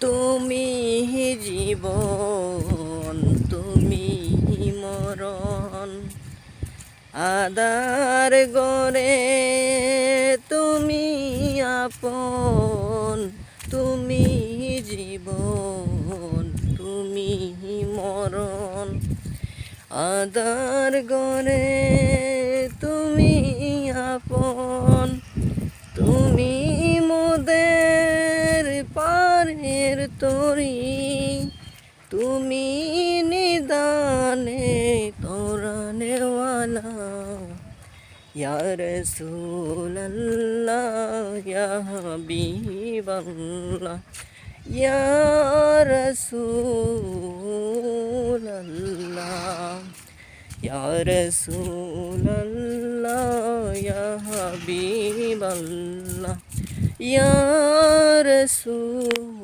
তুমি জীবন, তুমি মরণ, আদার গরে তুমি আপন, তুমি জীবন, তুমি মরণ, আদার গরে তুমি আপন, তুমি মোদের পারের তরি, তুমি নিদানে তোরানেওয়ালা, ইয়া রাসূলুল্লাহ ইয়া হাবিবাল্লাহ, ইয়া রাসূলুল্লাহ, ইয়া রাসূলুল্লাহ ইয়া হাবিবাল্লাহ, ইয়া রাসূলুল্লাহ।